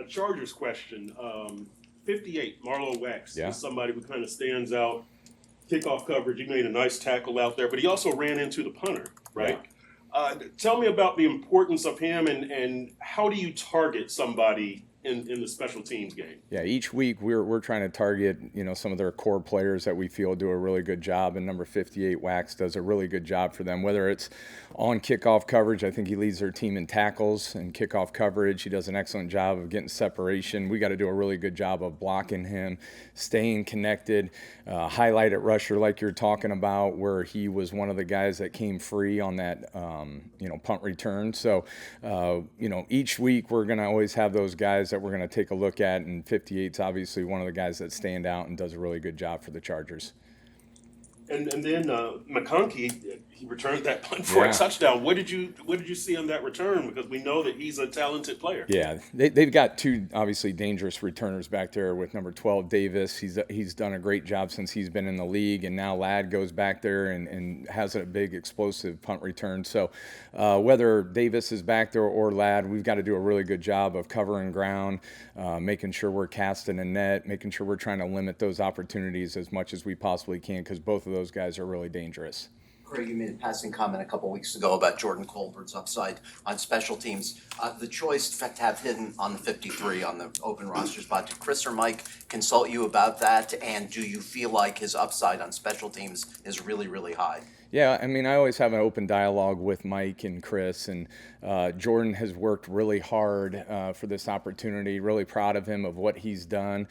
Chargers question. 58, Marlo Wax is somebody who kind of stands out. Kickoff coverage, he made a nice tackle out there, but he also ran into the punter, right? Tell me about the importance of him and how do you target somebody in the special teams game? Yeah, each week we're trying to target, some of their core players that we feel do a really good job, and number 58, Wax, does a really good job for them, whether it's on kickoff coverage. I think he leads their team in tackles and kickoff coverage. He does an excellent job of getting separation. We got to do a really good job of blocking him, staying connected, highlighted rusher like you're talking about, where he was one of the guys that came free on that, punt return. So, each week we're going to always have those guys that we're going to take a look at, and 58's obviously one of the guys that stand out and does a really good job for the Chargers. And then McConkey, he returned that punt for a touchdown. What did you see on that return? Because we know that he's a talented player. Yeah, they've got two obviously dangerous returners back there with number 12 Davis. He's done a great job since he's been in the league, and now Ladd goes back there and has a big explosive punt return. So whether Davis is back there or Ladd, we've got to do a really good job of covering ground, making sure we're casting a net, making sure we're trying to limit those opportunities as much as we possibly can, because both of those guys are really dangerous. Craig, you made a passing comment a couple weeks ago about Jordan Colbert's upside on special teams. The choice to have him on the 53 on the open roster spot, did Chris or Mike consult you about that? And do you feel like his upside on special teams is really, really high? Yeah, I mean, I always have an open dialogue with Mike and Chris, and Jordan has worked really hard for this opportunity. Really proud of him of what he's done.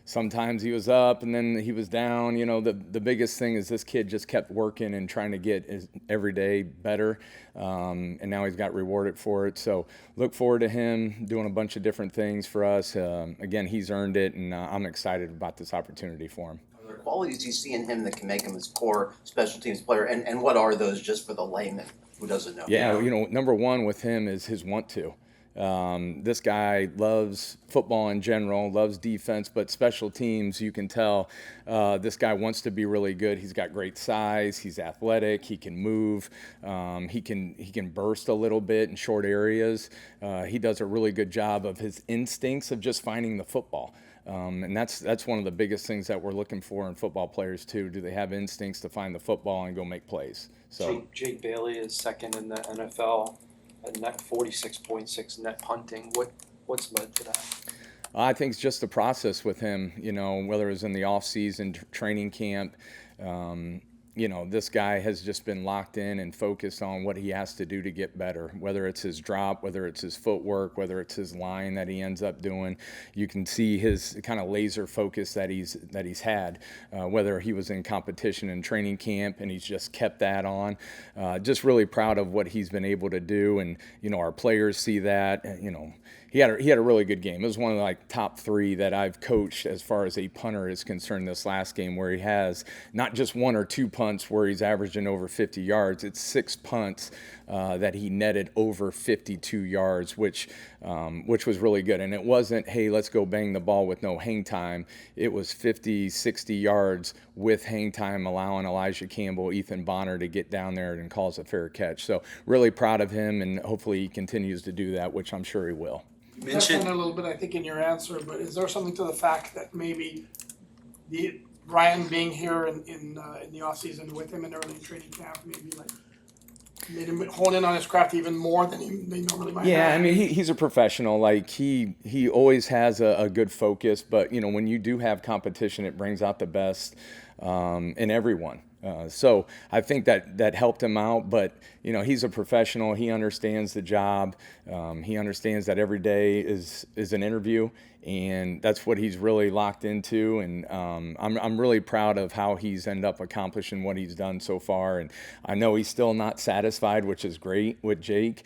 Sometimes he was up and then he was down. The biggest thing is this kid just kept working and trying to get his every day better, and now he's got rewarded for it. So look forward to him doing a bunch of different things for us. Again, he's earned it, and I'm excited about this opportunity for him. Are there qualities you see in him that can make him his core special teams player? And what are those, just for the layman who doesn't know? Yeah, number one with him is his want to. This guy loves football in general, loves defense, but special teams, you can tell this guy wants to be really good. He's got great size. He's athletic. He can move. He can burst a little bit in short areas. He does a really good job of his instincts of just finding the football. And that's one of the biggest things that we're looking for in football players too. Do they have instincts to find the football and go make plays? So Jake Bailey is second in the NFL. Net 46.6 net punting. What's led to that? I think it's just the process with him. Whether it was in the off-season training camp, this guy has just been locked in and focused on what he has to do to get better. Whether it's his drop, whether it's his footwork, whether it's his line that he ends up doing, you can see his kind of laser focus that he's had. Whether he was in competition in training camp, and he's just kept that on. Just really proud of what he's been able to do, and our players see that. He had a really good game. It was one of the top three that I've coached as far as a punter is concerned this last game, where he has not just one or two punts where he's averaging over 50 yards. It's 6 punts that he netted over 52 yards, which was really good. And it wasn't, hey, let's go bang the ball with no hang time. It was 50, 60 yards with hang time, allowing Elijah Campbell, Ethan Bonner to get down there and calls a fair catch. So really proud of him, and hopefully he continues to do that, which I'm sure he will. You touched on it a little bit, I think, in your answer, but is there something to the fact that maybe Ryan being here in the off season with him in early training camp maybe made him hone in on his craft even more than they normally might have? Yeah, I mean, he's a professional. He always has a good focus, but when you do have competition, it brings out the best in everyone. So I think that helped him out, but he's a professional. He understands the job. He understands that every day is an interview, and that's what he's really locked into. And I'm really proud of how he's ended up accomplishing what he's done so far. And I know he's still not satisfied, which is great with Jake.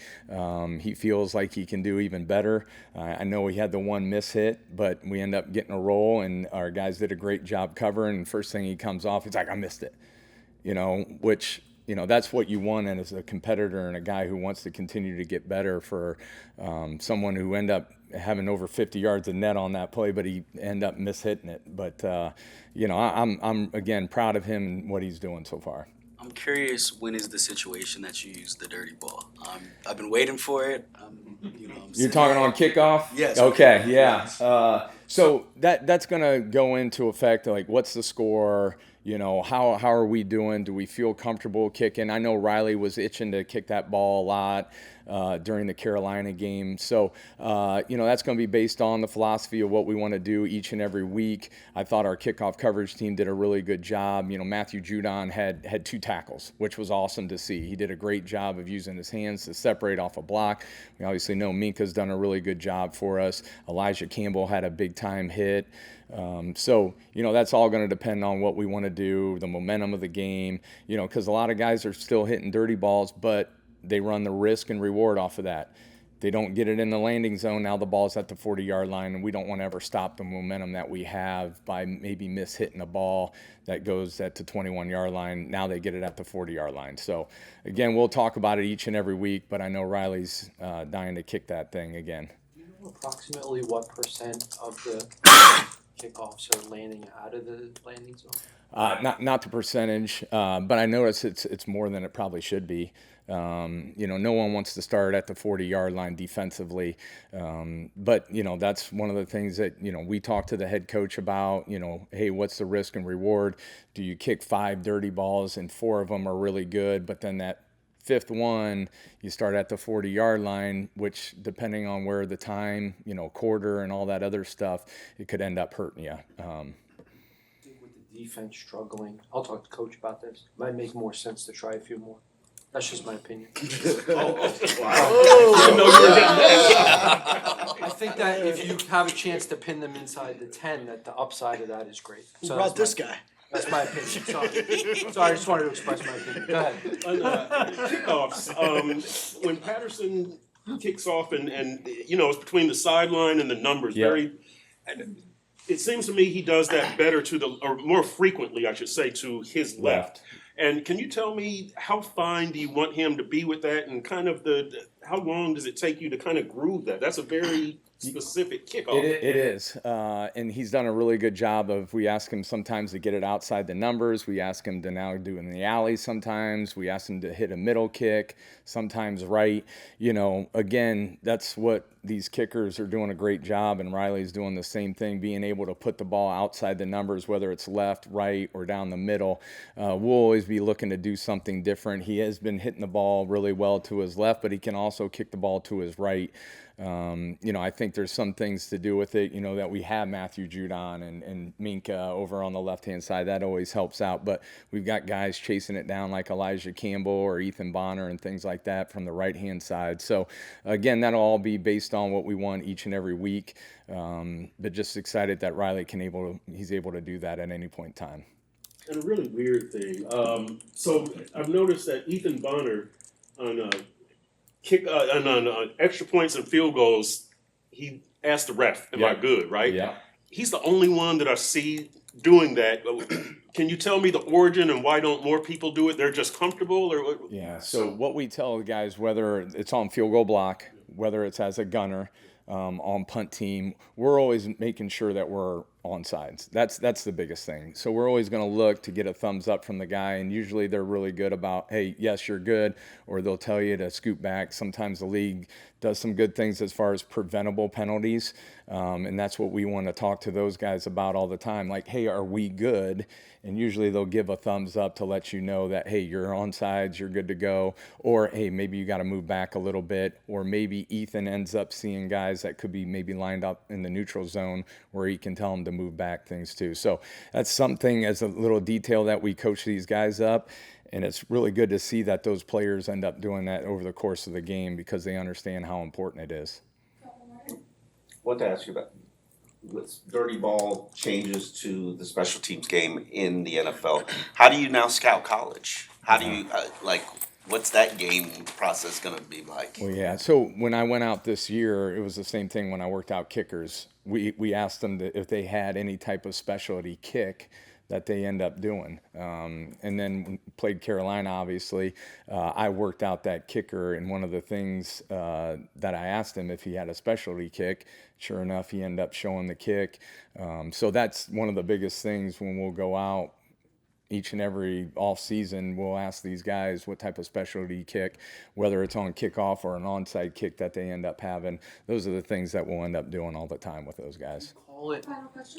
He feels like he can do even better. I know he had the one miss hit, but we end up getting a roll, and our guys did a great job covering. And first thing he comes off, he's like, I missed it. Which, that's what you want, and as a competitor and a guy who wants to continue to get better, for someone who end up having over 50 yards of net on that play, but he end up mishitting it. But, I'm again proud of him and what he's doing so far. I'm curious, when is the situation that you use the dirty ball? I've been waiting for it. I'm You're talking on kickoff? Yes. Okay, yeah. Yes. So that's gonna go into effect. Like, what's the score? You know, how are we doing? Do we feel comfortable kicking? I know Riley was itching to kick that ball a lot during the Carolina game. So, you know, that's going to be based on the philosophy of what we want to do each and every week. I thought our kickoff coverage team did a really good job. You know, Matthew Judon had 2 tackles, which was awesome to see. He did a great job of using his hands to separate off a block. We obviously know Minka's done a really good job for us. Elijah Campbell had a big-time hit. So, you know, that's all going to depend on what we want to do, the momentum of the game, you know, because a lot of guys are still hitting dirty balls, but they run the risk and reward off of that. They don't get it in the landing zone. Now the ball's at the 40-yard line, and we don't want to ever stop the momentum that we have by maybe hitting a ball that goes at the 21-yard line. Now they get it at the 40-yard line. So, again, we'll talk about it each and every week, but I know Riley's dying to kick that thing again. Do you know approximately what percent of the kickoffs are landing out of the landing zone? Not the percentage, but I notice it's more than it probably should be. You know, no one wants to start at the 40-yard line defensively, but you know, that's one of the things that, you know, we talk to the head coach about. You know, hey, what's the risk and reward? Do you kick 5 dirty balls and 4 of them are really good, but then that 5th one, you start at the 40-yard line, which depending on where the time, you know, quarter and all that other stuff, it could end up hurting you. With the defense struggling, I'll talk to coach about this. Might make more sense to try a few more. That's just my opinion. I think that if you have a chance to pin them inside the 10, that the upside of that is great. Who So brought that's this guy? That's my opinion. Sorry, I just wanted to express my opinion. Go ahead. Kickoffs, when Patterson kicks off and you know, it's between the sideline and the numbers, it seems to me he does that better or more frequently, I should say, to his left. And can you tell me how fine do you want him to be with that, and kind of how long does it take you to kind of groove that? That's a very specific kickoff. It is, and he's done a really good job of. We ask him sometimes to get it outside the numbers. We ask him to now do it in the alley sometimes. We ask him to hit a middle kick, sometimes right. You know, again, that's what these kickers are doing a great job, and Riley's doing the same thing, being able to put the ball outside the numbers, whether it's left, right, or down the middle. We'll always be looking to do something different. He has been hitting the ball really well to his left, but he can also kick the ball to his right. You know, I think there's some things to do with it, you know, that we have Matthew Judon and Minka over on the left-hand side. That always helps out. But we've got guys chasing it down like Elijah Campbell or Ethan Bonner and things like that from the right-hand side. So, again, that'll all be based on what we want each and every week. But just excited that Riley he's able to do that at any point in time. And a really weird thing. So I've noticed that Ethan Bonner on on extra points and field goals, he asked the ref, "Am I good?" Right? Yeah. He's the only one that I see doing that. Can you tell me the origin and why don't more people do it? They're just comfortable, or what? Yeah. So what we tell the guys, whether it's on field goal block, whether it's as a gunner, on punt team, we're always making sure that we're on sides. That's the biggest thing. So we're always going to look to get a thumbs up from the guy, and usually they're really good about, hey, yes, you're good, or they'll tell you to scoot back. Sometimes the league does some good things as far as preventable penalties, and that's what we want to talk to those guys about all the time. Like, hey, are we good? And usually they'll give a thumbs up to let you know that, hey, you're on sides, you're good to go, or hey, maybe you got to move back a little bit, or maybe Ethan ends up seeing guys that could be maybe lined up in the neutral zone where he can tell them to move back things too. So that's something as a little detail that we coach these guys up. And it's really good to see that those players end up doing that over the course of the game because they understand how important it is. What to ask you about? With dirty ball changes to the special teams game in the NFL, how do you now scout college? How do you, what's that game process going to be like? Well, yeah. So when I went out this year, it was the same thing when I worked out kickers. We asked them if they had any type of specialty kick that they end up doing. And then played Carolina, obviously. I worked out that kicker, and one of the things that I asked him if he had a specialty kick, sure enough, he ended up showing the kick. So that's one of the biggest things when we'll go out each and every off season, we'll ask these guys what type of specialty kick, whether it's on kickoff or an onside kick that they end up having. Those are the things that we'll end up doing all the time with those guys. Call it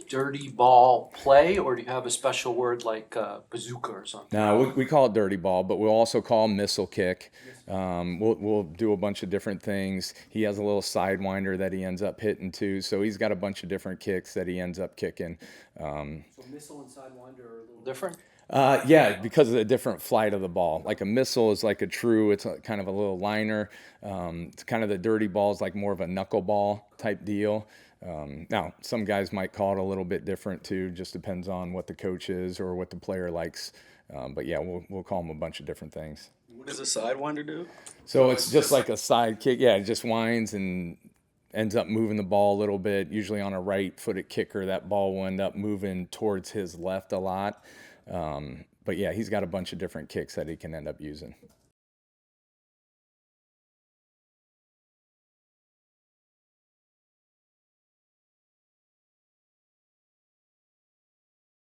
dirty ball play, or do you have a special word like bazooka or something? No, we call it dirty ball, but we'll also call missile kick. We'll do a bunch of different things. He has a little sidewinder that he ends up hitting too, so he's got a bunch of different kicks that he ends up kicking. So missile and sidewinder are a little different? Yeah, because of the different flight of the ball. Like a missile is like a true, it's kind of a little liner. It's kind of the dirty ball is like more of a knuckleball type deal. Now, some guys might call it a little bit different too, just depends on what the coach is or what the player likes. But yeah, we'll call them a bunch of different things. What does a sidewinder do? So it's just like a side kick. Yeah, it just winds and ends up moving the ball a little bit. Usually on a right-footed kicker, that ball will end up moving towards his left a lot. But yeah, he's got a bunch of different kicks that he can end up using.